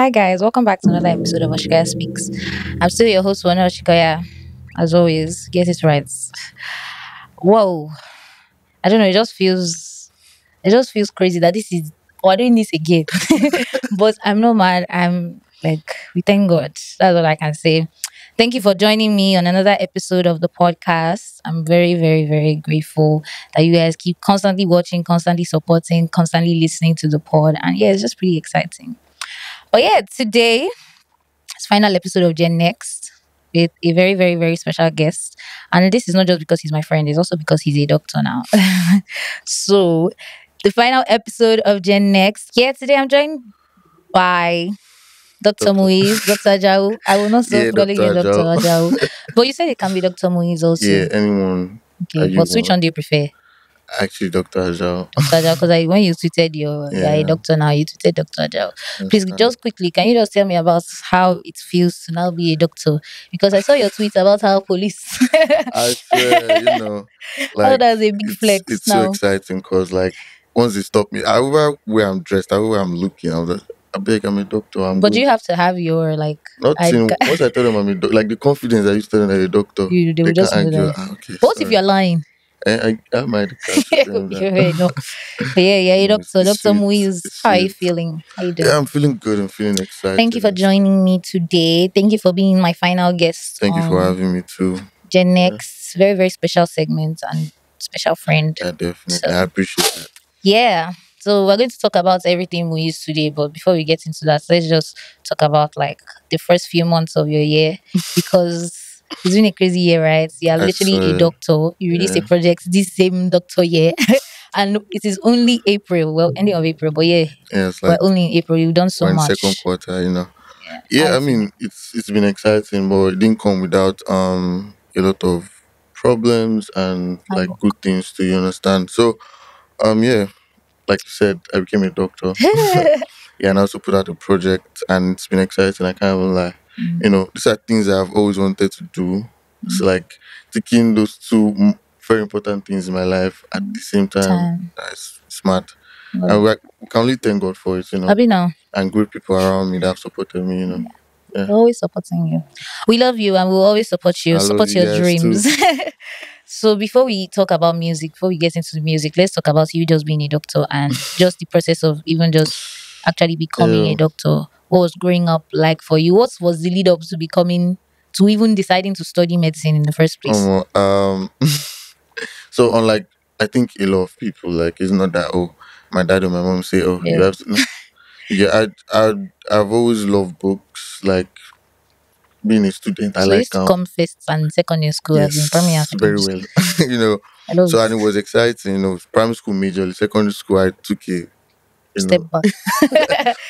Hi guys, welcome back to another episode of Osikoya Speaks. I'm still your host, Wonu Osikoya. As always, get it right. Whoa, I don't know. It just feels crazy that this is. Oh, I'm doing this again, but I'm not mad. I'm like, we thank God. That's all I can say. Thank you for joining me on another episode of the podcast. I'm very, very, very grateful that you guys keep constantly watching, constantly supporting, constantly listening to the pod, and yeah, it's just pretty exciting. But yeah, today it's final episode of Gen Next with a very, very, very special guest. And this is not just because he's my friend, it's also because he's a doctor now. So the final episode of Gen Next. Yeah, today I'm joined by Dr. Doctor. Muis, Dr. Ajao. I will not stop Yeah, calling Dr. you Dr. Ajao. Ajao. But you said it can be Dr. Muis Yeah, also. anyone Okay, that you but which want. one do you prefer? Actually, Dr. Ajao. Dr. Ajao, because when you tweeted you're a Yeah, doctor now, you tweeted Dr. Ajao. Please, understand. just quickly, can you just tell me about how it feels to now be a doctor? Because I saw your tweet about how police. I swear, Oh, like that's a big flex it's so now. exciting because like once they stop me, however where I'm dressed, however where I'm looking, I'm like, I beg, I'm a doctor. I'm But going. you have to have your like ID Nothing. card. Once I tell them I'm a doctor, like the confidence I used to tell them I'm a doctor, They they will can't just know argue. that. Okay, But what if sorry. you're lying? I have my ID card to tell them that. Fair enough. But yeah, It's, doctor. it's Dr. sweet. Muiz, It's how are you sweet. feeling? How you doing? Yeah, I'm feeling good. I'm feeling excited. Thank you for and stuff. joining me today. Thank you for being my final guest Thank you for on having me too. Gen Yeah. Next. Very, very special segment and special friend. Yeah, definitely. I So appreciate that. yeah. So we're going to talk about everything we use today, but before we get into that, let's just talk about like the first few months of your year because it's been a crazy year, right? You are I literally a swear. doctor. You release a Yeah. project this same doctor year. And it is only April, well, ending of April, but yeah, Yeah, it's we're like only in April. You've done so we're in second much. quarter. Yeah, how Yeah, you I feeling? mean it's been exciting, but it didn't come without a lot of problems and Hard like work. good things to you understand. So yeah, like you said, I became a doctor. Yeah, and I also put out a project and it's been exciting, I can't even lie. Mm, These are things I've always wanted to do. It's mm, like taking those two very important things in my life at mm. the same time. Time. That's smart. Love And it. we can only thank God for it. Happy now. And great people around me that have supported me. Yeah. We're always supporting you. We love you and we'll always support you. I love Support you your guys too. dreams. So before we talk about music, before we get into the music, let's talk about you just being a doctor and just the process of even just actually becoming a Yeah. doctor. What was growing up like for you? What was the lead up to becoming to even deciding to study medicine in the first place? So unlike I think a lot of people, like it's not that my dad or my mom say, oh, you Yeah. have to no. Yeah, I've always loved books, like being a student. I So you like used to come first and second in school as in primary and yes, very secondary well. school. you know. I love So it. and it was exciting. Primary school majorly, secondary school I took a you Step know back.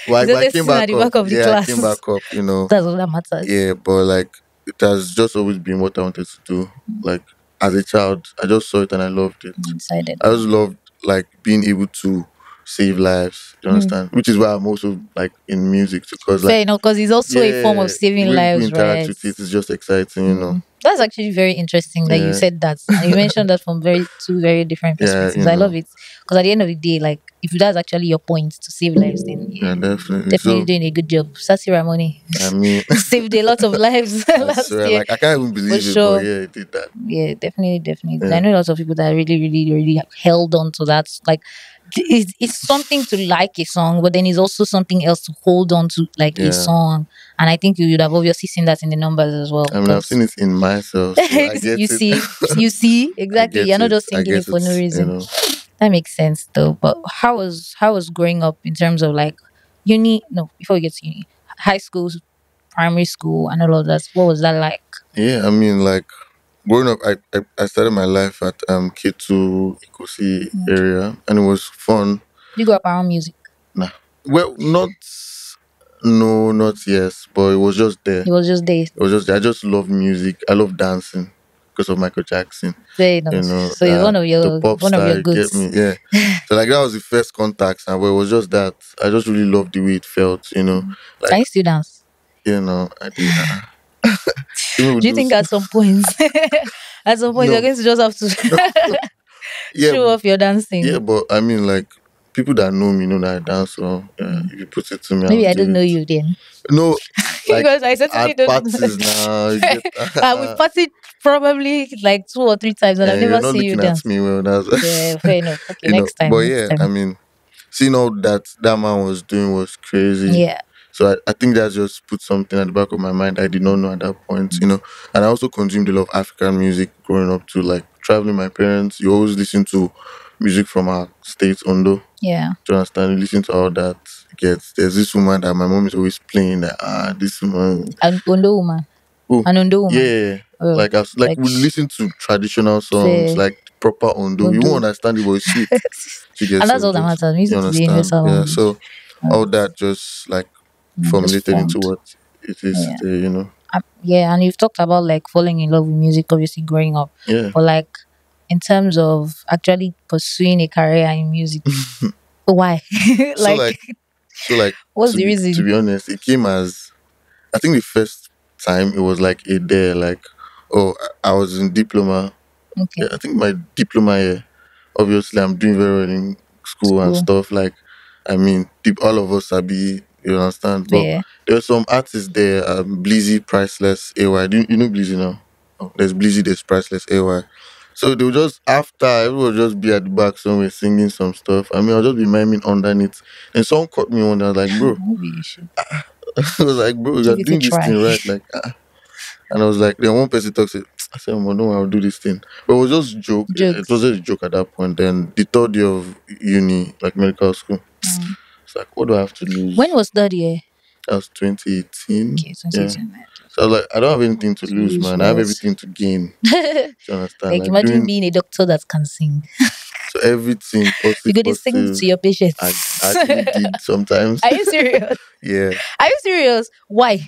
well, It's I just came sitting at back the up. back of the Yeah, I class. came back up. That's all that matters. Yeah, but like it has just always been what I wanted to do. Like as a child, I just saw it and I loved it. I'm excited. I just loved like being able to save lives. You Mm. understand? Which is why I'm also like in music because Fair like enough, because it's also a form of yeah, the saving way people lives, interact right? with it is just exciting. That's actually very interesting that you Yeah, said that. And you mentioned that from two very different yeah, perspectives. I love it. Because at the end of the day, like if that's actually your point to save lives, then yeah, yeah, definitely. definitely So doing a good job. Sasi Ramoni I mean, saved a lot of lives I last swear, year. like I can't even For believe it, but sure. yeah, it did that. Yeah, definitely. I Yeah, know lots of people that really, really, really held on to that. Like, it's something to like a song, but then it's also something else to hold on to, like a yeah. song. And I think you would have obviously seen that in the numbers as well. I mean, I've seen Because it in myself, so I get you it. see, you see I exactly. You're get not it. just I singing get it for it. no You reason. know. That makes sense though. But how was growing up in terms of like uni? No, before we get to uni, high school, primary school, and all of that. What was that like? Yeah, I mean, like growing up, I started my life at K2 Ikosi Mm. area, and it was fun. You grew up around music. Nah, well, not no, not yes, but it was just there. It was just there. It was just there. I just love music. I love dancing because of Michael Jackson. Very nice. So it's The pop one of star, your you get goods. me? Yeah. So like that was the first contact, and but it was just that I just really loved the way it felt. Like Can you still dance? I did. Even with Do you think those, at some point, at some point, you're no, going to just have no, to yeah, show off your yeah, dancing? but I mean, like people that know me know that I dance well. Yeah, Mm. if you put it to me, I'll Maybe I do don't know it. you then. No, like Because I certainly at don't. parties now, you get We've partied probably like 2 or 3 times, and I've and you're never not seen you looking at dance. me well. That's Yeah, fair enough. Okay, next but time. Next yeah, I time. mean, seeing all that man was doing was crazy. Yeah. So I think that just put something at the back of my mind I did not know at that point, Mm. And I also consumed a lot of African music growing up too, like traveling with my parents. You always listen to music from our state, Ondo. Yeah. Do you understand? You listen to all that. There's this woman that my mom is always playing that this woman. An Ondo woman. Oh, An Ondo woman. yeah. Oh, Like like we listen to traditional songs, fair like proper Ondo. You won't Ondo. understand it, but it's sweet. She gets And that's so all that just matters. you Music is a understand. universal Yeah. language. So all That's, that just like just formulated into formed. what it is Yeah. today. Yeah, and you've talked about like falling in love with music, obviously growing up, Yeah. but like in terms of actually pursuing a career in music, why? So Like, like so like what's to the be reason? honest, it came as I think the first time it was like a dare, like oh I was in diploma. Okay, Yeah, I think my diploma year. Obviously I'm doing very well in school and school, stuff. Like I mean, all of us are be you understand. But fair. there were some artists there, Blizzy, Priceless, AY. Do you know Blizzy now? Oh, there's Blizzy, there's Priceless, AY. So they would just after everyone would just be at the back somewhere singing some stuff. I mean, I'll just be miming underneath. And someone caught me one day. I was like, bro, Maybe you should I was like, bro, you're give it a doing this try. thing right. Like, and I was like, then one person talks it. I said, well, no, I'll do this thing. But it was just joke. It was Jokes. just a joke at that point. Then the third year of uni, like medical school, Mm. it's like, what do I have to When lose? was that year? That was 2018. Okay, Yeah. 2018. So I was like, I don't have anything to lose, Use man. I have was everything to gain. Do you understand? like Like imagine doing being a doctor that can sing. so everything You positive, go to sing to positive. your I patients. actually did sometimes. Are you serious? Yeah. Are you serious? Why?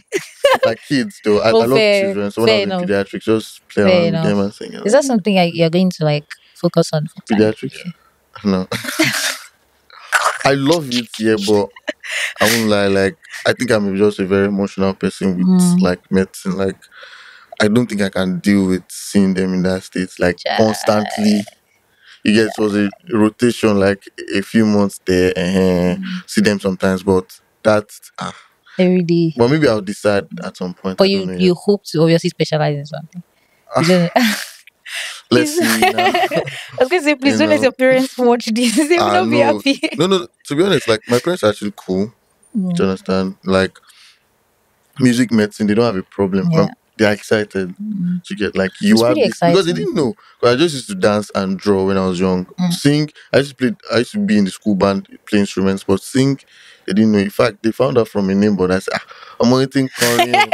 Like kids though. I Oh, love fair, children. So when I fair was in enough, pediatrics, just play fair around with them enough. and sing. Is that something you're going to like focus on full time? Pediatrics? No. I love it, yeah, but I won't lie, like I think I'm just a very emotional person with Mm, like medicine. Like I don't think I can deal with seeing them in that state like chai. constantly. You get it was a rotation like a few months there and Mm. see them sometimes, but that's Every day. but maybe I'll decide at some point. I But don't you know yet. you hope to obviously specialize in something. You Ah, don't. let's Please. see now. I was gonna say, please you don't let know. your parents watch this. They will not be No, happy. no. To be honest, like my parents are actually cool. Do Mm, you understand? Like music medicine, they don't have a problem. yeah. They're excited Mm. to get like It's you have pretty this because they exciting. didn't know. 'Cause I just used to dance and draw when I was young. Mm. Sing, I used to be in the school band, play instruments, but sing, they didn't know. In fact, they found out from a name, but I said, I'm waiting Korean,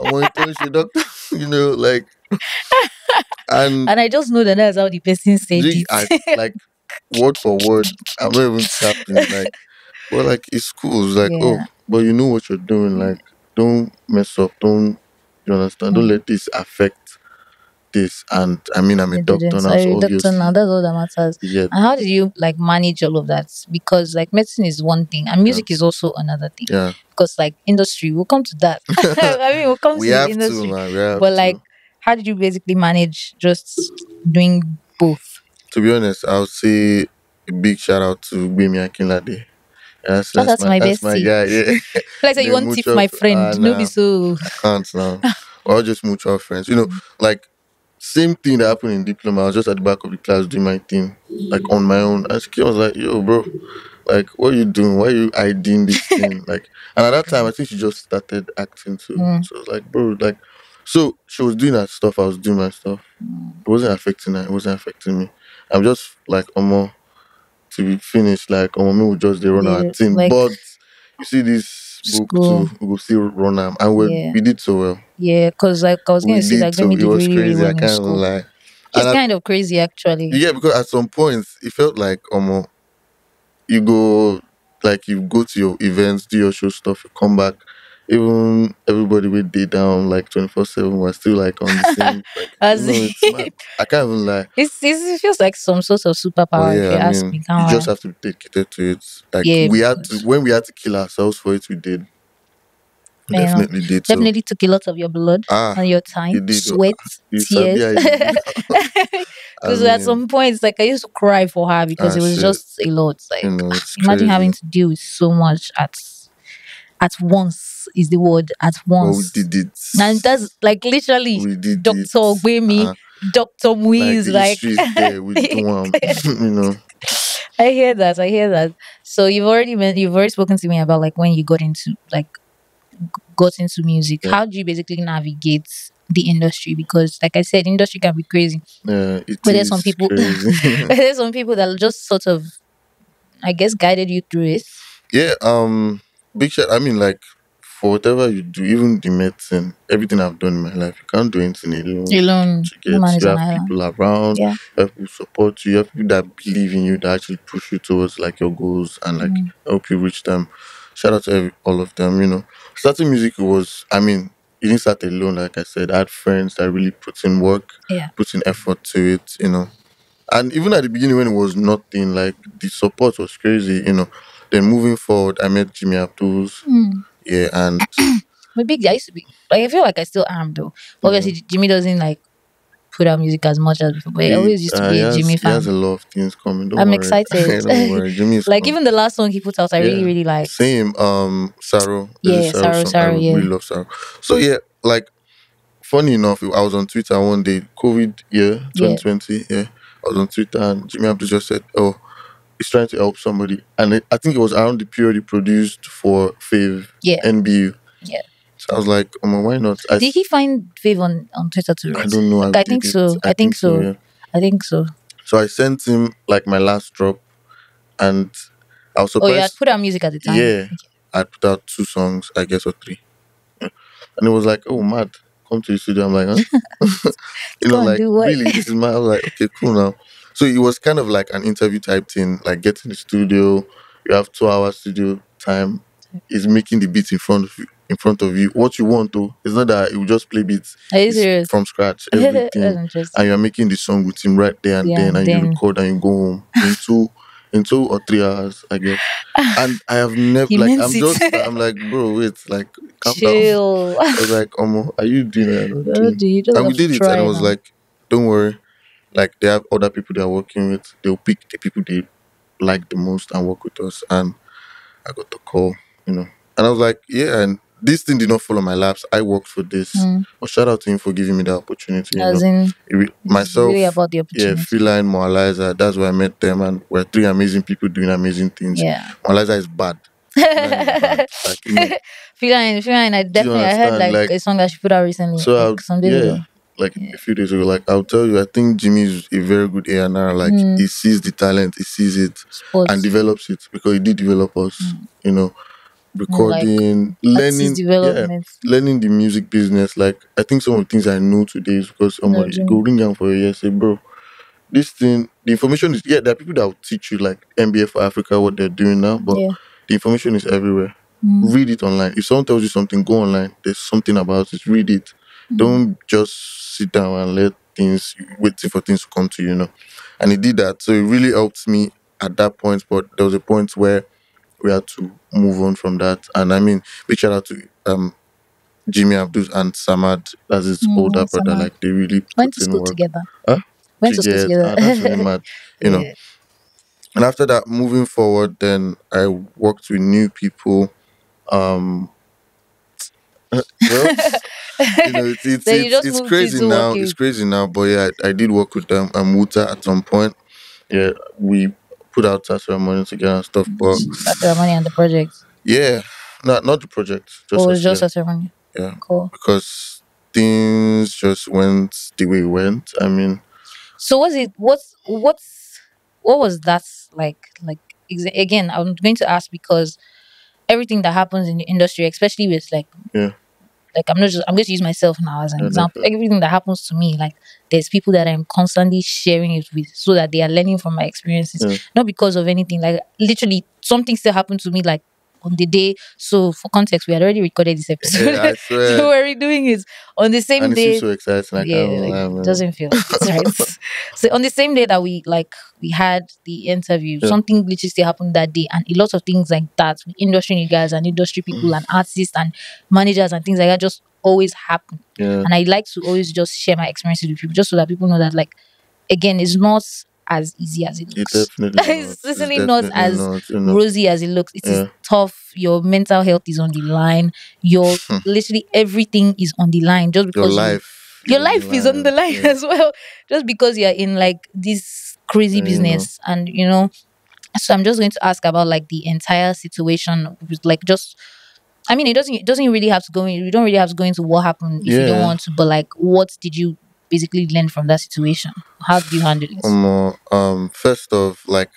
I'm waiting she doctor, like and And I just know that that's how the person said I it. like word for word. I'm not even capping. Like, well, like it's cool. It's like, oh, Yeah. but you know what you're doing. Like, don't mess up. Don't you understand? Don't Mm. let this affect this. And I mean, I'm a You doctor didn't. now, Sorry, so doctor. Now obviously, that's all that matters. you get, And how did you like manage all of that? Because like medicine is one thing, and yeah, music is also another thing. yeah. Because like industry, we'll come to that. I mean, we'll come We to the have to, industry. man. We have But like, to. how did you basically manage just doing both? To be honest, I would say a big shout out to Gbemi Akinlade. That's Shout that's out to my my that's my bestie. guy. Yeah, Like say you the want tip mutual. my friend. No be Nah, so. I can't now. Or just mutual friends. Like same thing that happened in diploma. I was just at the back of the class doing my thing, like on my own. And she was like, "Yo, bro, like, what are you doing? Why are you hiding this thing?" Like, and at that time, I think she just started acting too. Mm. So I was like, "Bro, like," so she was doing her stuff. I was doing my stuff. It wasn't affecting her. It wasn't affecting me. I'm just like, to be finished. Like, me will just they run our Yeah, thing. like But you see this book school. too, we will still run them, and Yeah. we did so well. Yeah, because like I was We gonna say did that so. Grammy It did was really, really crazy. I well in can't even school. lie. Which is And kind of crazy actually. yeah, because at some points it felt like you go you go to your events, do your show stuff, you come back. Even everybody with day down like 24/7 was still like on the same As it's mad. I can't even lie. it feels like some sort of But superpower if yeah, you I ask mean me, can't you just lie. have to be dedicated to it. Like Yeah, we had to because when we had to kill ourselves for it, we did. you know, Definitely did. So definitely took a lot of your blood and your you time, did. sweat, You sabi tears. how it be. I Because at mean, some points, like I used to cry for her because it was shit. just a lot. Like, It's imagine having crazy. to deal with so much at once is the word at But we once. did it. And that's like literally We did it. Dr. Ogbemi, Dr. Like Muis, the like history is there. We do I hear that. I hear that. So you've already spoken to me about like when you got into music. Yeah, How do you basically navigate the industry? Because like I said, industry can be crazy. yeah, it But there's some is people crazy. there's some people that just sort of I guess guided you through it. Yeah, big shout. I mean, like for whatever you do, even the medicine, everything I've done in my life, you can't do anything alone. Alone, To no get, man is you an have island. people around, Yeah. you have people support you, you have people that believe in you, that actually push you towards like your goals and like Mm, help you reach them. Shout out to all of them. Starting music was, I mean, you didn't start alone. Like I said, I had friends that really put in work, yeah. put in effort to it. And even at the beginning when it was nothing, like the support was crazy. Then moving forward, I met Jimmy Abdul's, Mm. yeah, and But big I used to be like I feel like I still am though. yeah, Obviously Jimmy doesn't like put out music as much as before, but I always used to he be a has Jimmy he has fan. a lot of things coming. Don't I'm worry, excited. don't worry. Jimmy is Like coming. even the last song he put out, I really, Yeah, really liked. same. Saro, is it Yeah, Saro sorry, song? I sorry, yeah. really love Saro. So yeah, like funny enough, I was on Twitter one day, COVID year Yeah, 2020. Yeah, I was on Twitter and Jimmy Abdul just said, "Oh, he's trying to help somebody," and I think it was around the period he produced for Fave yeah, NBU. yeah. So I was like, why not? Did he find Fav on Twitter to I write? don't know. I Like, I think did it. so. I I think think so. so. Yeah. I think so. So I sent him like my last drop, and I was Oh, you had surprised. put out music at the time. Yeah, Okay. I put out 2 songs, I guess, or three, yeah. And it was like, oh, mad. Come to the studio. I'm like, huh? Go and Like do what? really, this is my. I was like, okay, cool now. So it was kind of like an interview type thing. Like get in the studio, you have 2 hours studio time. Is making the beats in front of you. In front of you, what you want to. It's not that you just play beats. Are you It's serious? from scratch, That's everything, and interesting. you're making the song with him right there and Yeah, then, and and you then record and you go home in 2 or 3 hours, I guess. And I have never he like meant it. I'm like, bro, wait, like calm down. Chill. I was like, are you doing it? I'm not Oh, doing. do you just And we have to did it, and I try was now? like, don't worry. Like they have other people they're working with. They'll pick the people they like the most and work with us. And I got the call. And I was like, yeah. And this thing did not fall on my laps. I worked for this. Mm. But shout out to him for giving me the opportunity. As in, it's really Myself, about the yeah, opportunity. Freeline, Moaliza. That's where I met them, and we're three amazing people doing amazing things. Yeah. Moaliza is bad. Freeline is bad. Like Feeling, do you I heard understand? like Like a song that she put out recently, so, like some days yeah, ago. like Yeah. a few days ago, like I'll tell you, I think Jimmy is a very good A&R. Like Mm. he sees the talent, he sees it, and Sports. develops it because he did develop us. Mm. More like Recording, artist learning, yeah, development. learning the music business. Like I think some of the things I know today is because No, somebody go Jimmy. ring down for a year, say, bro, this thing, the information is, yeah, there are people that will teach you like MBA for Africa what they're doing now, but Yeah. the information is everywhere. Mm. Read it online. If someone tells you something, go online. There's something about it. Read it. Mm. Don't just sit down and let things waiting for things to come to you. And he did that. So it really helped me at that point. But there was a point where we had to move on from that. And I mean, big shout out to Jimmy Abdul and Samad, as his older brother. Somehow. Like they really Went put to in school work. together. Huh? Went To to school get together. that's really mad. You know. Yeah. And after that, moving forward, then I worked with new people. Um well, it's it's Then you it's just it's moved crazy into now. working It's with crazy now, but yeah, I did work with them and Muta at some point. Yeah, we put out our ceremony together and stuff. But ceremony and the project. yeah, not the project, Or just was us. just Yeah, a ceremony? yeah, Cool. because things just went the way it went. I mean, So was it what was that like again I'm going to ask because everything that happens in the industry, especially with yeah, I'm going to use myself now as an yeah, no, example. Everything that happens to me, like there's people that I'm constantly sharing it with so that they are learning from my experiences. yeah, Not because of anything. Like literally something still happened to me like on the day. So for context, we had already recorded this episode, Yeah, I so swear. we're redoing it on the And same it seems day. so exciting. I Yeah, can't like lie, it man. doesn't feel it's right. So on the same day that we had the interview, Yeah. something literally still happened that day, and a lot of things like that with industry guys and industry people and artists and managers and things like that just always happen. Yeah. And I like to always just share my experiences with people, just so that people know that, like, again, it's not as easy as it It looks. definitely not. It's It's certainly not definitely as not, you know. rosy as it looks. It is Yeah. tough. Your mental health is on the line. Your literally everything is on the line just Your because life is your on the life is on the line. line Yeah. as well. Just because you're in like this crazy Yeah, you know. business, and so I'm just going to ask about like the entire situation with like just I mean, it doesn't really have to go in. You don't really have to go into what happened if you don't Yeah. want to. But like, what did you basically learn from that situation? How did you handle it? First off, like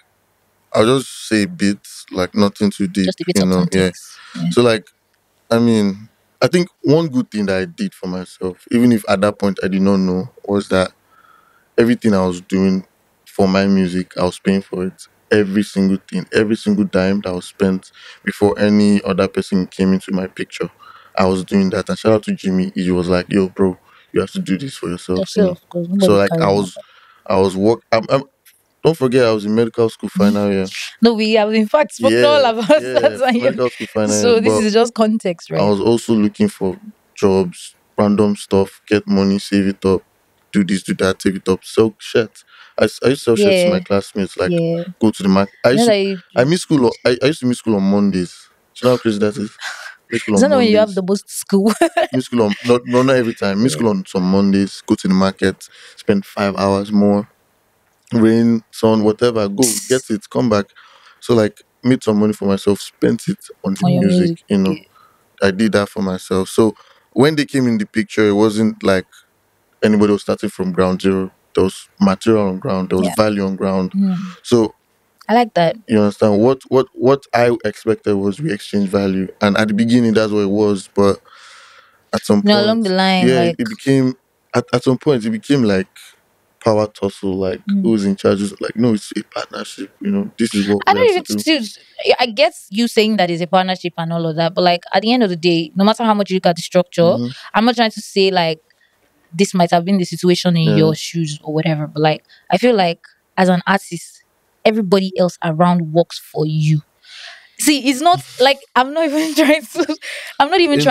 I'll just say bits, like nothing too deep, Just a bit you of know. Yeah. context. Yeah. So like I mean, I think one good thing that I did for myself, even if at that point I did not know, was that everything I was doing for my music, I was paying for it. Every single thing, every single dime that was spent before any other person came into my picture, I was doing that. And shout out to Jimmy, he was like, "Yo, bro, you have to do this for yourself," you know. Yourself, because So nobody like, carry on. I was work. Don't forget, I was in medical school final year. No, we have in fact spoken all Yeah, about yeah, that. And medical school final year. so this But is just context, I right? was also looking for jobs, random stuff, get money, save it up, do this, do that, save it up, sell shirts. I used to sell shirts to Yeah, my classmates, like yeah. go to the market. You know that I miss school. I used to miss school on Mondays. Do you know how crazy that is? Miss school it's on not when you have Mondays. the most school. Miss school on not every time. Miss Yeah. school on some Mondays. Go to the market, spend 5 hours more, rain, sun, whatever. Go get it, come back. So like made some money for myself, spent it on the On your music. music. You know, Yeah. I did that for myself. So when they came in the picture, it wasn't like anybody was starting from ground zero. There was material on ground. There was Yeah. value on ground. Mm. So I like that. you understand what I expected was we exchange value, and at the beginning that's what it was. But at some Along point, the line, yeah, like it became at some point it became like power tussle. Like mm. who's in charge? It's like no, it's a partnership. You know, this is what I we don't have to even do. still. I guess you saying that is a partnership and all of that, but like at the end of the day, no matter how much you look at the structure, Hmm. I'm not trying to say like this might have been the situation in Yeah, your shoes or whatever, but like I feel like as an artist, everybody else around works for you. See, it's not like I'm not even you trying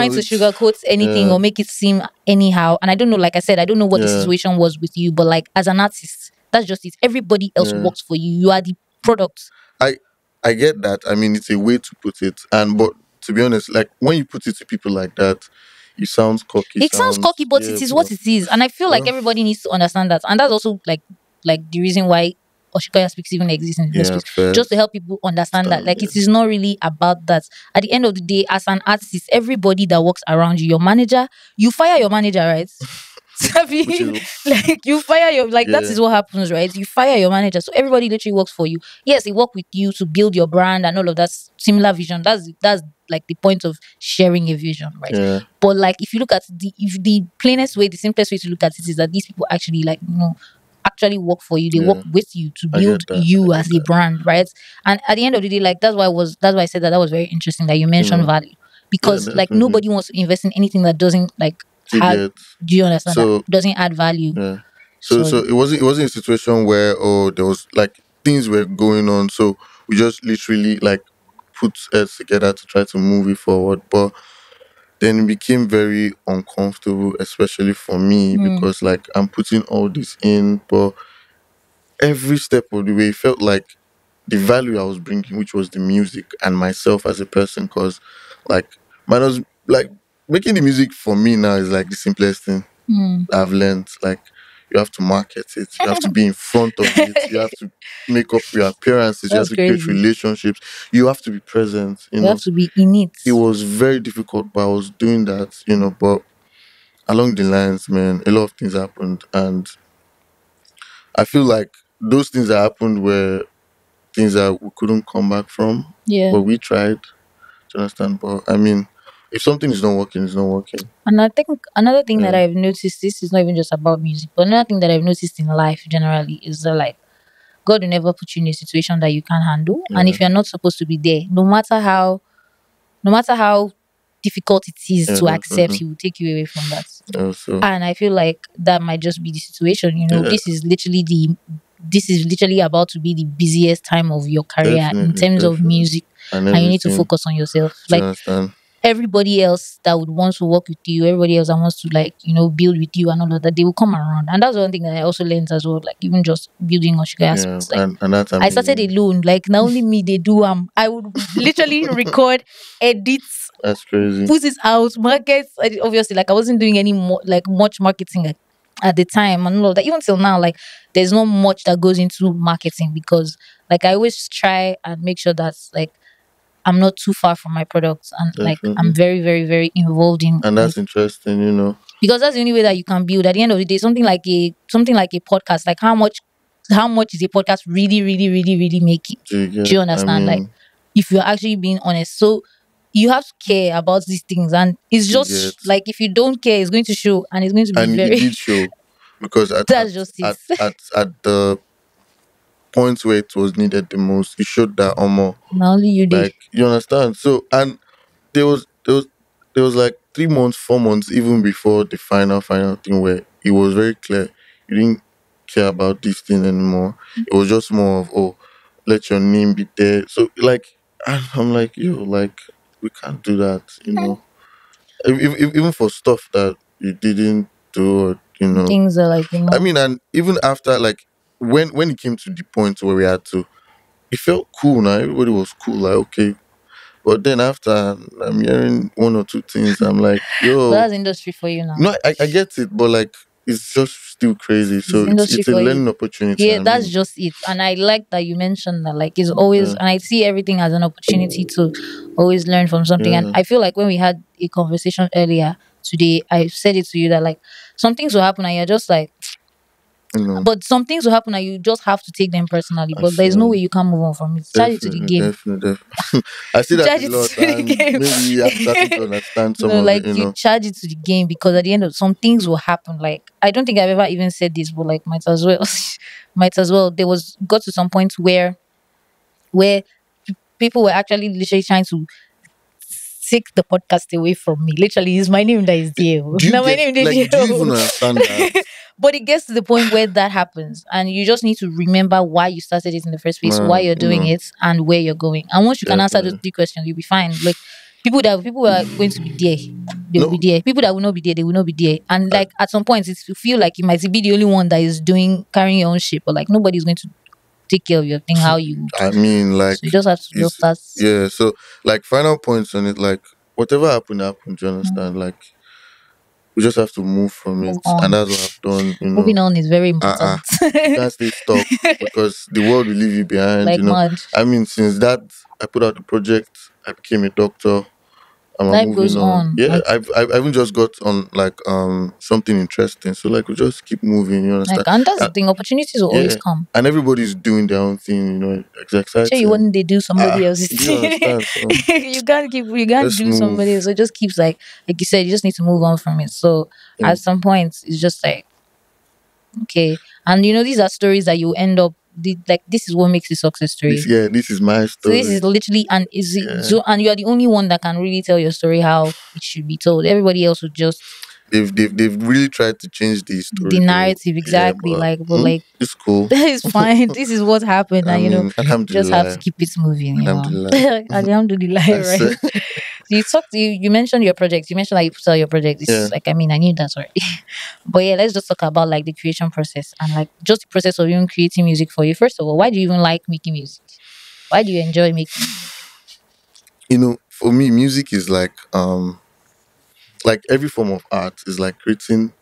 know to it's sugarcoat anything yeah, or make it seem anyhow. And I don't know, like I said, I don't know what the yeah, situation was with you, but like as an artist, that's just it. Everybody else yeah. works for you. You are the product. I I get that. I mean, it's a way to put it, and but to be honest, like when you put it to people like that, it sounds cocky. It sounds cocky, Sounds but yeah, it is but what it is. And I feel like well, everybody needs to understand that. And that's also like the reason why Osikoya Speaks even exists in the first yeah, place. Just to first help people understand that. stand Like yeah, it is not really about that. At the end of the day, as an artist, everybody that works around you, your manager, you fire your manager, right? which Sabi? is Like you fire your like that yeah, is what happens, right? You fire your manager. So everybody literally works for you. Yes, they work with you to build your brand and all of that similar vision. That's like the point of sharing a vision, right? yeah, But like if you look at the plainest way, the simplest way to look at it is that these people actually like actually work for you. They work yeah. with you to I build get that. I you get as a that. brand, right? And at the end of the day, like that's why I said that was very interesting that you You mentioned know, value. yeah, Because like definitely. nobody wants to invest in anything that doesn't like You have get do you understand that? so Doesn't add value. yeah. So So it wasn't a situation where oh there was like things were going on. So we just literally like put heads together to try to move it forward. But then it became very uncomfortable, especially for me mm, because like I'm putting all this in, but every step of the way it felt like the value I was bringing, which was the music and myself as a person, because like man was like making the music for me now is like the simplest thing mm. I've learned. Like you have to market it, you have to be in front of it, you have to make up your appearances, you have That's to create crazy. relationships, you have to be present. You You have know, to be in it. it was very difficult, but I was doing that. You know, but along the lines, man, a lot of things happened, and I feel like those things that happened were things that we couldn't come back from, Yeah. but we tried to understand. But I mean, if something is not working, it's not working. And I think another thing that Yeah, I've noticed, this is not even just about music, but another thing that I've noticed in life generally is that like God will never put you in a situation that you can't handle. And yeah, if you're not supposed to be there, no matter how no matter how difficult it is Yeah, to accept, definitely. he will take you away from that. Also, And I feel like that might just be the situation. yeah, This is literally about to be the busiest time of your career in definitely, terms of definitely, music, and and you need to everything. focus on yourself. Do you Like understand? everybody else that would want to work with you, everybody else that wants to like, build with you and all of that, they will come around. And that's one thing that I also learned as well, like even just building on Sugar Yeah, Aspects. Like and that's I started amazing. alone, like not only me, they do I would literally record, edit, That's crazy. put it out, market. Obviously, like I wasn't doing any more like much marketing at the time and all of that. Even till now, like there's not much that goes into marketing because like I always try and make sure that like I'm not too far from my products and like I'm Definitely, very, very, very involved in and like that's interesting. You know, because that's the only way that you can build at the end of the day something like a podcast. Like how much is a podcast really, really, really, really making? do you Do get? you I understand? Like mean, if you're actually being honest. So you have to care about these things and it's do you just get? like if you don't care, it's going to show and it's going to be And it very did show because that's just it. at the points where it was needed the most, it showed that almost Not only you did. like you understand. So and there was there was there was like 3 months, 4 months even before the final thing where it was very clear you didn't care about this thing anymore. It was just more of let your name be there. So like and I'm like like we can't do that, you know. Even for stuff that you didn't do, or, you know. Things are like, I mean, and even after like when it came to the point where we had to, it felt cool now. Everybody was cool, like okay. But then after I'm hearing one or two things, I'm like, but yo, that's industry for you now. no, I get it, but like it's just still crazy. It's So industry it's a for you. learning opportunity, Yeah, that's and just it. And I like that you mentioned that like it's always yeah, and I see everything as an opportunity to always learn from something. And yeah, I feel like when we had a conversation earlier today, I said it to you that like some things will happen and you're just like you know, but some things will happen and you just have to take them personally. I But there's no way feel you can move on from it. Charge it to the definitely, game. definitely, definitely. I see that a Charge it lot, to the and maybe I'm starting to game. understand some No, of it. like You you know, charge it to the game because at the end of some things will happen. Like I don't think I've ever even said this, but like might as well, might as well. There was got to some point where people were actually literally trying to take the podcast away from me. Literally, it's my name that is there. do you Now my get name is like? Do you even there. understand that, But it gets to the point where that happens, and you just need to remember why you started it in the first place, why man? you're You doing know, it, and where you're going. And once you can answer those definitely. three questions, you'll be fine. Like people who are going to be there, they will be No, there. People that will not be there, they will not be there. And I, like at some point, it's you feel like you might be the only one that is doing carrying your own ship, but like nobody's going to take care of your thing how you would. I mean, So like, you just have to just it's start yeah. So, like, final points on it. Like, whatever happened, happened. Do you understand? Like, we just have to move from move it, and on. that's what I've done. You Moving know, on is very uh, important. you can't stay stuck because the world will leave you behind. Like You know, mad. I mean, since that I put out the project, I became a doctor. I'm Life goes moving on. on. Yeah, Like I've even just got on like something interesting. So like we just keep moving. You like understand? and that's Uh, the thing, opportunities will always yeah, come. and everybody's doing their own thing. You know, it's Sure, you exciting. wouldn't they do somebody else's Do you thing. understand? So You can't let's do somebody else. move. So it just keeps like you said, you just need to move on from it. So at And some point it's just like okay. And these are stories that you end up like this is what makes a success this, story. yeah, this is my So this story. is literally and is it Yeah, so and you are the only one that can really tell your story how it should be told. Everybody else would just they've really tried to change the the story though. narrative Yeah, exactly but like but like it's cool. that is fine. This is what happened, I and mean, just have to alhamdulillah, keep it moving. alhamdulillah. Alhamdulillah, I right? said, So you mentioned your project. You mentioned like you put out your project. yeah, It's like I mean I knew that already. But yeah, let's just talk about like the creation process and like just the process of even creating music for you. First of all, why do you even like making music? Why do you enjoy making music? for me, music is like every form of art is like creating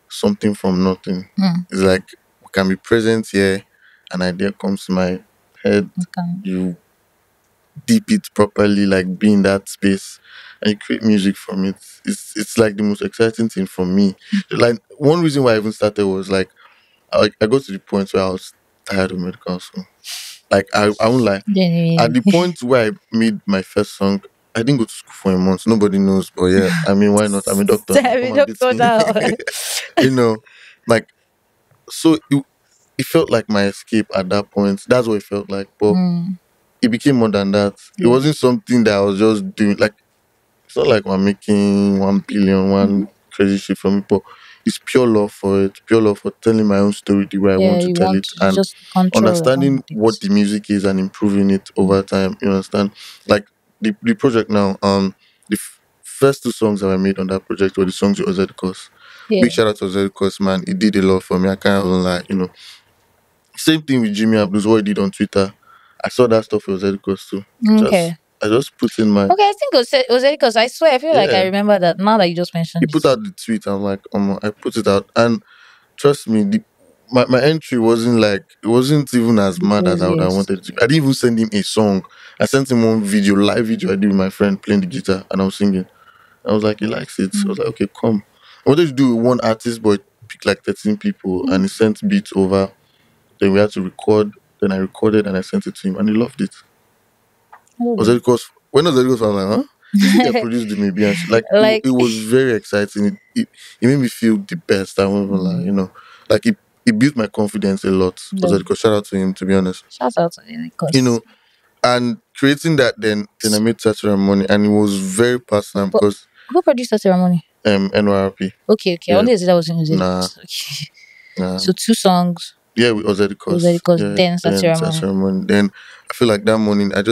something from nothing. Hmm, It's like we can be present here, an idea comes to my head, okay. you deep it properly, like be in that space, and you create music from it. It's like the most exciting thing for me. Like one reason why I even started was like I got to the point where I was tired of medical school. Like I won't lie. At Genuinely. the point where I made my first song, I didn't go to school for a month. Nobody knows, but yeah, I mean, why not? I'm a doctor now. I'm a Come and beat doctor me. now. you know, like so it felt like my escape at that point. That's what it felt like. But Hmm. it became more than that. It Yeah. wasn't something that I was just doing. Like it's not like I'm making 1 billion, Hmm. one crazy shit from it, but it's pure love for it, pure love for telling my own story the way I Yeah, want to you tell want it, to and just control and run understanding with what it. the music is and improving it over time. You understand? Like the project now, first two songs that I made on that project were the songs with Ozedikos. Big Yeah. shout out to Ozedikos, man. He did a lot for me. I can't even lie, Same thing with Jimmy Abdul's what he did on Twitter. I saw that stuff with Ozedikos too. Just Okay. I just put in my Okay, I think it was because I swear I feel like I yeah. remember that now that you just He mentioned put it. out the tweet. I'm like, I put it out, and trust me, my entry wasn't like it wasn't even as The mad as I would have craziest. wanted it to be. I didn't even send him a song. I sent him one video, live video I did with my friend playing the guitar, and I was singing. I was like, he likes it. I Mm. was like, okay, come. I wanted to do it with one artist, but it picked like 13 people, and Mm. he sent beats over. Then we had to record. Then I recorded and I sent it to him, and he loved it. Was it Oh. because when was it because I was like, huh? Is it that produced the maybe and shit? Like it Like, was very exciting. It made me feel the best. I won't even lie, mm, like it built my confidence a lot. Was it the, because shout out to him to be honest, shout out to you you because. know, and creating that then I made such money and it was very personal But because who produced that ceremony? NYRP, Okay, okay. I yeah, wanted to say that was in nah, Uzedicus. Okay. nah, So two songs, yeah, with Ozedikos, Uzedicus, yeah, then that then such ceremony. ceremony. Then I feel like that morning I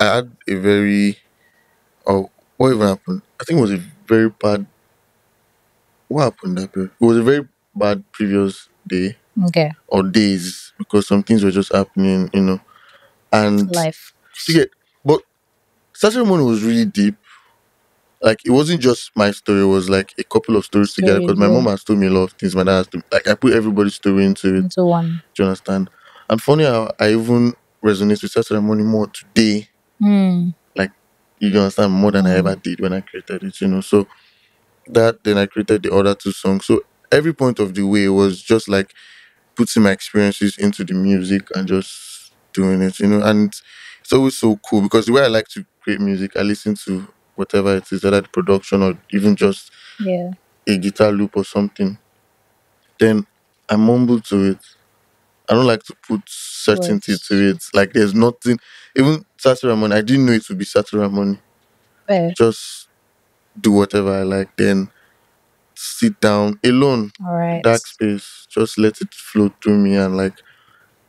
had a very oh what even happened? I think it was a very bad what happened that period? It was a very bad previous day Okay. or days because some things were just happening, and Life. you get but Saturday morning was really deep. Like it wasn't just my story, it was like a couple of stories together because Stories, my yeah. mom has told me a lot of things, my dad has told me, like I put everybody's story into it. Into one. Do you understand? And funny how I even resonate with Saturday morning more today, Hmm. like you understand more than I Hmm. ever did when I created it. So that then I created the other two songs. So every point of the way was just like putting my experiences into the music and just doing it. And it's always so cool because the way I like to create music, I listen to whatever it is, whether the production or even just Yeah. a guitar loop or something. Then I mumble to it. I don't like to put certainty Words. to it. Like there's nothing. Even Saturday Ramon, I didn't know it would be Saturday Ramon. Fair. Just do whatever I like. Then sit down alone, All right. dark space. Just let it flow through me and like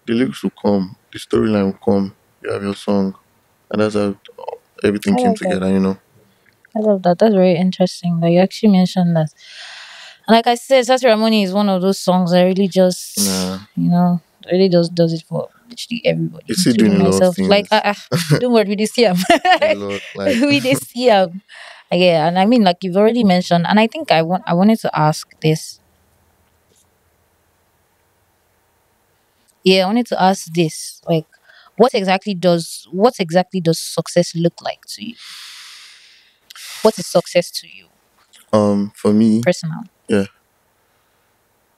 the lyrics will come, the storyline will come, you have your song, and that's how everything I came love that. together. I love that. That's very interesting that you actually mentioned that. And like I said, Ceremony is one of those songs that really just, Nah, really does it for literally everybody, it's still doing including a lot of myself. Like, things. don't worry, we did see him. A lot, like, We did see him. Yeah, and I mean, like you've already mentioned, and I think I wanted to ask this. Yeah, I wanted to ask this. Like, what exactly does success look like to you? What is success to you, for me, personal? yeah,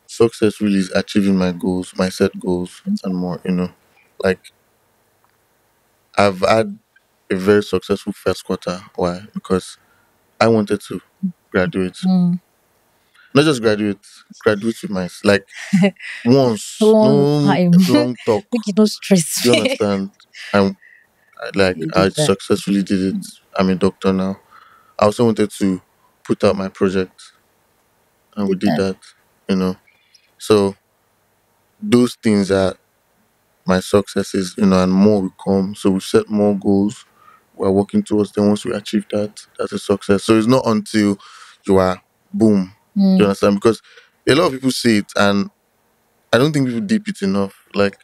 success really is achieving my goals, my set goals, and more. Like, I've had a very successful first quarter. Why? Because I wanted to graduate, Mm. not just graduate with my like once, One no time, long talk. make you no stress. Do you understand? And You I did that. successfully did it. I'm a doctor now. I also wanted to put out my project, and we Did did that. that. So those things are my successes, and more will come. So we set more goals. We're working towards them. Once we achieve that, that's a success. So it's not until you are boom. Do you Mm. understand? Because a lot of people say it, and I don't think people deep it enough. Like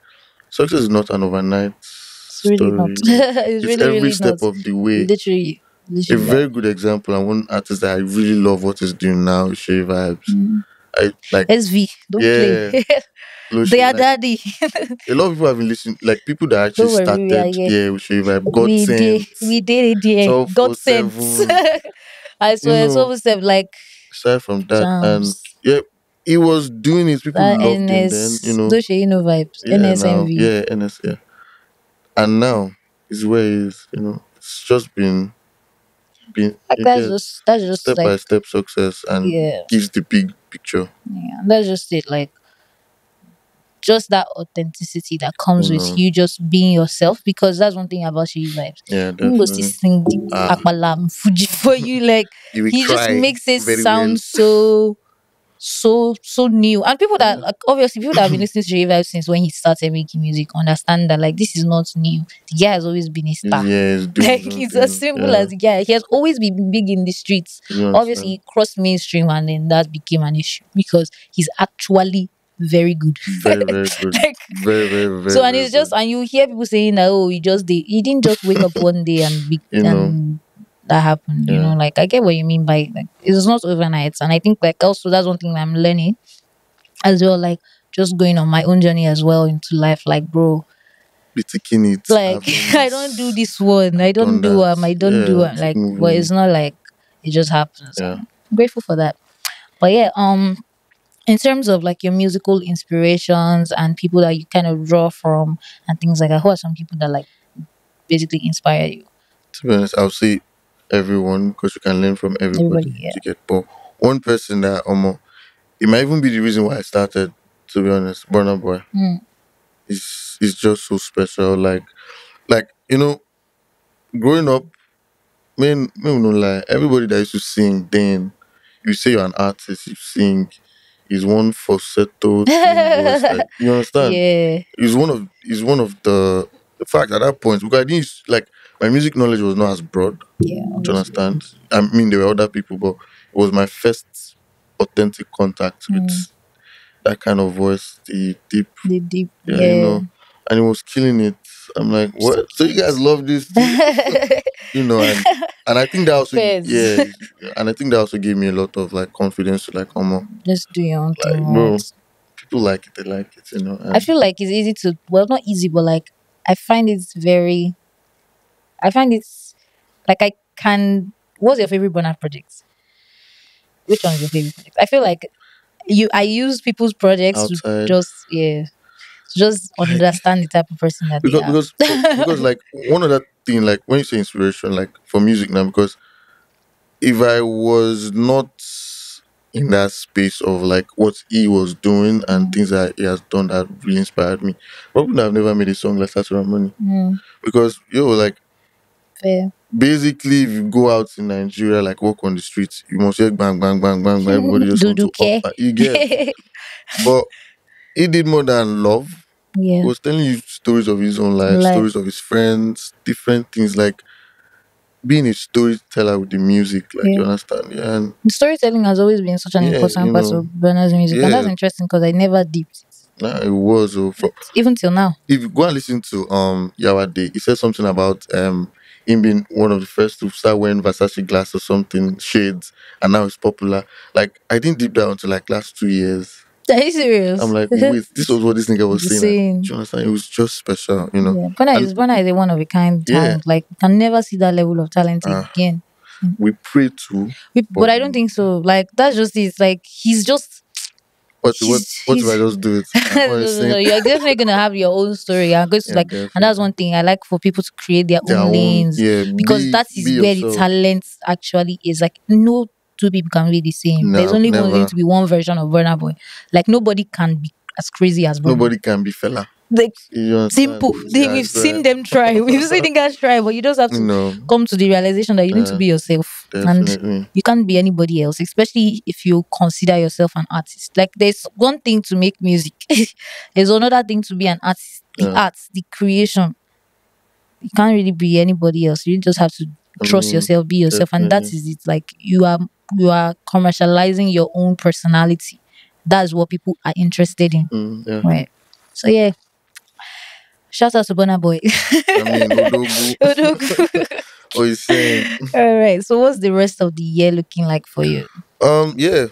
success is not an overnight It's really not. story. Like It's it's really, every really not. step of the way. Literally, A literally very that. good example and one artist that I really love what he's doing now is Shay Vibes. Mm. I like SV, don't play. yeah, no They Shay. are Like daddy. a lot of people have been listening, like people that actually Don't worry, we are started here. with Shay Vibe, God sent We did it there. God sent. 1247. I You swear, know, some said like aside from that, and jams. yeah, he was doing it, people That loved him then, NS, those vibes. yeah, now, NSMV. yeah, NS, yeah. And now is where he is. It's just been Like you get that's just step like by step success and yeah, gives the big picture. yeah. That's just it. Like just that authenticity that comes You with know, you just being yourself, because that's one thing about Shay vibes. yeah, When go still definitely. sing the Ah, Akbalam Fuji for you, like you will he just cry makes it very well. sound so new. And people that Yeah. like, obviously people that have been listening to Shay vibes since when he started making music understand that like this is not new. The guy has always been a star. Yeah, he's doing his Like own it's as thing. simple Yeah, as, yeah, he has always been big in the streets. you Obviously, understand. he crossed mainstream and then that became an issue because he's actually very good. Very, very good. Like Very, very, so, very, and very it's just, good. and you hear people saying that, oh, he didn't just wake up one day and be You know, and that happened. yeah. Like I get what you mean by like it's not overnight, and I think like also that's one thing that I'm learning as well. Like just going on my own journey as well into life. Like bro, Be taking it. like I've done I don't do this. this one. I I've don't done do that. I don't do Yeah, keep like, but moving. it's not like it just happens. Yeah. I'm grateful for that. But yeah, in terms of like your musical inspirations and people that you kind of draw from and things like that, who are some people that like basically inspire you? To be honest, I'll say everyone because you can learn from Everybody, everybody yeah. to get more. One person that it might even be the reason why I started. To be honest, Burna Boy Mm. is just so special. Like growing up, men no lie. Everybody that used to sing then, you say you're an artist, you sing, is one falsetto thin voice. Like you understand? Yeah, Is one of the fact at that point because I didn't like my music knowledge was not as broad. yeah, Do you obviously. understand? I mean, there were other people, but it was my first authentic contact with Mm. that kind of voice, the deep, The deep, yeah, yeah. and it was killing it. I'm like, So what? So you guys love this too, and I think that also, Fairs. yeah, and I think that also gave me a lot of like confidence to like, Just do your own thing, like, right? bro, people like it, they like it, I and feel like it's easy to, well, not easy, but like I find it's very, I find it's like I can. What's your favorite burnout project? Which one is your favorite project? I feel like I use people's projects to outside, just, yeah, to just like, understand the type of person that they are. because like one other thing, like when you say inspiration, like for music now, because if I was not in that space of like what he was doing and Mm, things that he has done that really inspired me, probably would have never made a song like That's Money. mm, Because like fair. basically if you go out in Nigeria, like walk on the streets, you must hear bang bang bang bang bang, everybody just Do want do to up care. you get. But he did more than love. He Yeah, was telling you stories of his own life, life. stories of his friends, different things like being a storyteller with the music, like Yeah. you understand? Yeah, and Storytelling has always been such an yeah, important part of Burna's music, and that's yeah, interesting because I never dipped nah, it was. it, even till now. If you go and listen to Yawade, he said something about him being one of the first to start wearing Versace glass or something shades, and now it's popular. Like I didn't deep down until like last 2 years. Are you I'm serious? like, wait, this was what this nigga was The saying. And, same. do you understand? It was just special. Yeah, And Burna is a one of a kind yeah, talent. Like, you can never see that level of talent uh, again. we pray too, But but I don't think so. Like, that's just it. Like, what if I he's just do it? no, What I'm no, no. saying, You're definitely gonna have your own story. You're going to yeah, like, and that's definitely. one thing I like for people to create their Their own own, lanes, yeah, because that be is where the yourself. talent actually is. Like, no two people can be the same. There's No, only going never. to be one version of Burna Boy. Like, nobody can be as crazy as Burna. Nobody can be fella. Like, You understand? simple. Yeah, I We've seen swear. them try. We've seen the guys try, but you just have You to know, come to the realization that you need to uh, be yourself, and definitely. you can't be anybody else. Especially if you consider yourself an artist. Like, there's one thing to make music. There's another thing to be an artist. The Yeah. art, the creation. You can't really be anybody else. You just have to I trust mean, yourself, be yourself, and that definitely. is it. Like, you are commercializing your own personality. That's what people are interested in, Yeah. right? So yeah, shout out to Burna Boy. I mean, Odogu. Odogu. What you saying? All right. So what's the rest of the year looking like for you? Yeah.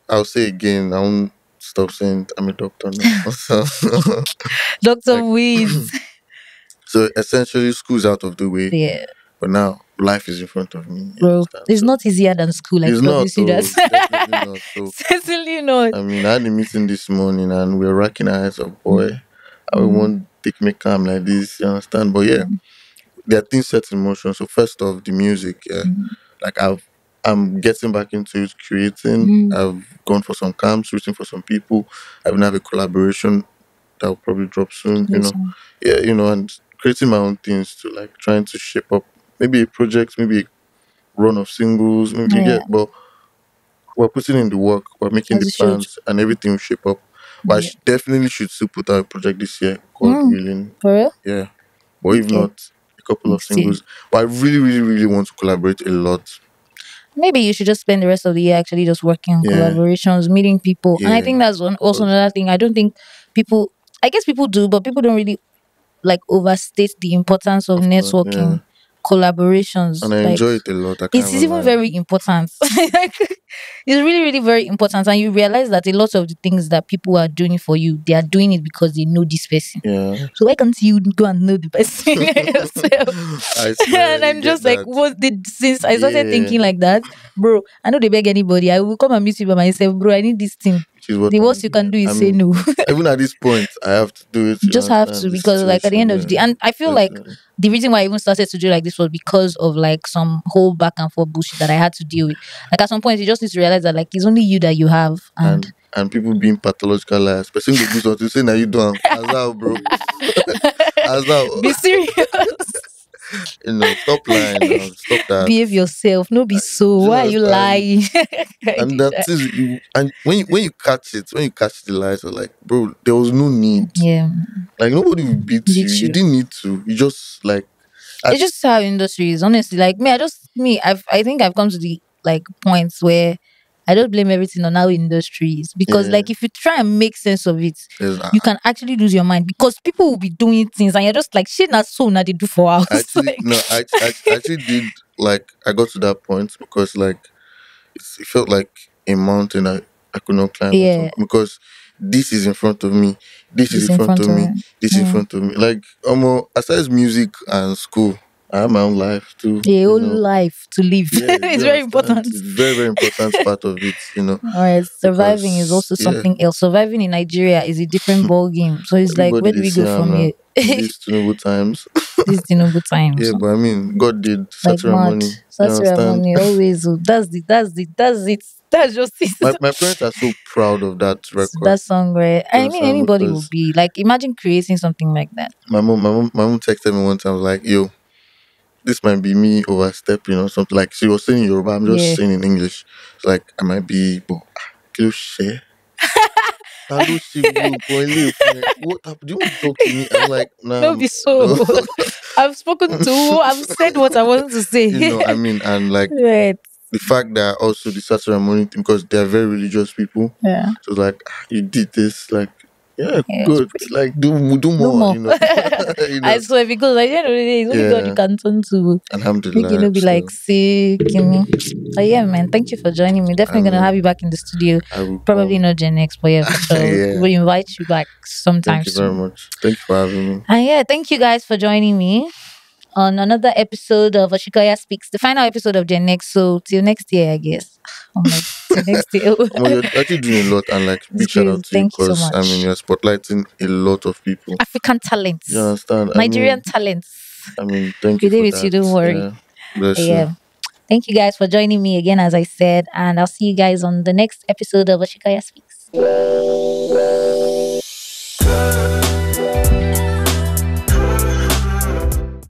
I'll say again. I won't stop saying I'm a doctor now. So, Dr. like, Muis. so essentially, school's out of the way, Yeah, but now life is in front of me. You bro. understand? It's So not easier than school, I it's not, promise you that. though. Definitely not. So Certainly not. I mean, I had a meeting this morning, and we are racking our heads up, boy. I Mm, won't take me calm like this. You understand? But yeah, mm, there are things set in motion. So first off, the music, yeah. mm, Like I'm getting back into it, creating. mm, I've gone for some camps, written for some people. I even have a collaboration that will probably drop soon. Yes, ma'am. Yeah, and creating my own things to like trying to shape up maybe a project, maybe a run of singles, maybe you Yeah, get. But we're putting in the work, we're making as the it should. plans, and everything will shape up. But Yeah. definitely should still put out a project this year, God Mm, willing. for real? Yeah, or if Okay. not, a couple of Next year. singles. But I really, really, really want to collaborate a lot. Maybe you should just spend the rest of the year actually just working on Yeah, collaborations, meeting people. And I yeah, think that's one also because another thing. I don't think people I guess people do, but people don't really like overstate the importance of of course, yeah, networking, collaborations. and I Like enjoy it a lot. I can't it's even even lie. very important. Like, it's really, really very important. And you realize that a lot of the things that people are doing for you, they are doing it because they know this person. Yeah, So why can't you go and know the person yourself? I And swear you I'm get just like, that. what did since I started Yeah, thinking like that, bro, I know they beg anybody. I will come and meet you by myself, bro. I need this thing. which is what The I'm worst you can doing. do I is say mean, no. even at this point, I have to do it. You You just have understand to the because like at the end situation? of the day, Yeah, and I feel like definitely. the reason why I even started to do like this was because of like some whole back and forth bullshit that I had to deal with. Like at some point you just need to realize that like it's only you that you have and And people being pathological liars. Person go do something, say now you don't. Azal, bro. Azal. be serious. Stop lying now. Stop that. Behave yourself. No be so. Do you Why are you understand? lying? I And did that that. is you. And when you catch it, when you catch the lies, you're like, bro, there was no need. Yeah. Like nobody will beat you. Beat You you. didn't need to. You just like, at, It's just how industry is, honestly. Like me, I think I've come to the like points where I don't blame everything on how industry is. Because yeah. like if you try and make sense of it, There's you can actually lose your mind because people will be doing things and you're just like shit not so now they do for us. actually Like no. I actually did like I got to that point because like it felt like a mountain I could not climb at some yeah, point because this is in front of me, this is it's in in front front of of me, me. this is in Mm. front of me. Like aside music and school, I have my own life too. A whole life to live. Yeah, It's you very understand? important. It's very, very important part of it, All right, surviving is because also yeah, something else. Surviving in Nigeria is a different ball game. So it's like, everybody where do they we see go them from here? now in these Tinubu times. These Tinubu times. Yeah, but I mean, God did Like Satura mad. money. You Sasra understand? money always. Oh, that's it. That's just it. My parents are so proud of that record. That song, right? You I mean, understand? anybody would Because be like, imagine creating something like that. my mom texted me one time like, "Yo, this might be me overstepping or something." Like she was saying in Yoruba, I'm just Yeah. saying in English. It's like I might be, but kilo share. Hello, she will go and live. What happened? Do you want to talk to me? I'm like, nah, No, be so. no. I've spoken to. I've said what I wanted to say. I mean, and like Right. the fact that also the Saturday morning thing because they're very religious people. Yeah. So like you did this, like yeah, Yeah. It's good. pretty. Like do No more, more. you I know. swear, because at the end of the day, it's only God you Yeah, can turn to. Make you alhamdulillah. know, be like So sick. But yeah, man, thank you for joining me. I Definitely gonna have mean, you back in the studio. I will Probably come. not Gen X, but yeah, for sure. Yeah. We'll invite you back sometime Thank you very soon. much. Thank you for having me. And yeah, thank you guys for joining me on another episode of Osikoya Speaks, the final episode of Gen X. So till next year, I guess. Oh my, till next year. You're actually doing a lot, and like It's big shout out crazy. to you Thank you so because I mean much. you're spotlighting a lot of people. African You talents, understand? Nigerian talents. Thank you We did for with you, that. don't worry. Yeah, bless you. Yeah. Thank you guys for joining me again, as I said, and I'll see you guys on the next episode of Ashikaya Speaks.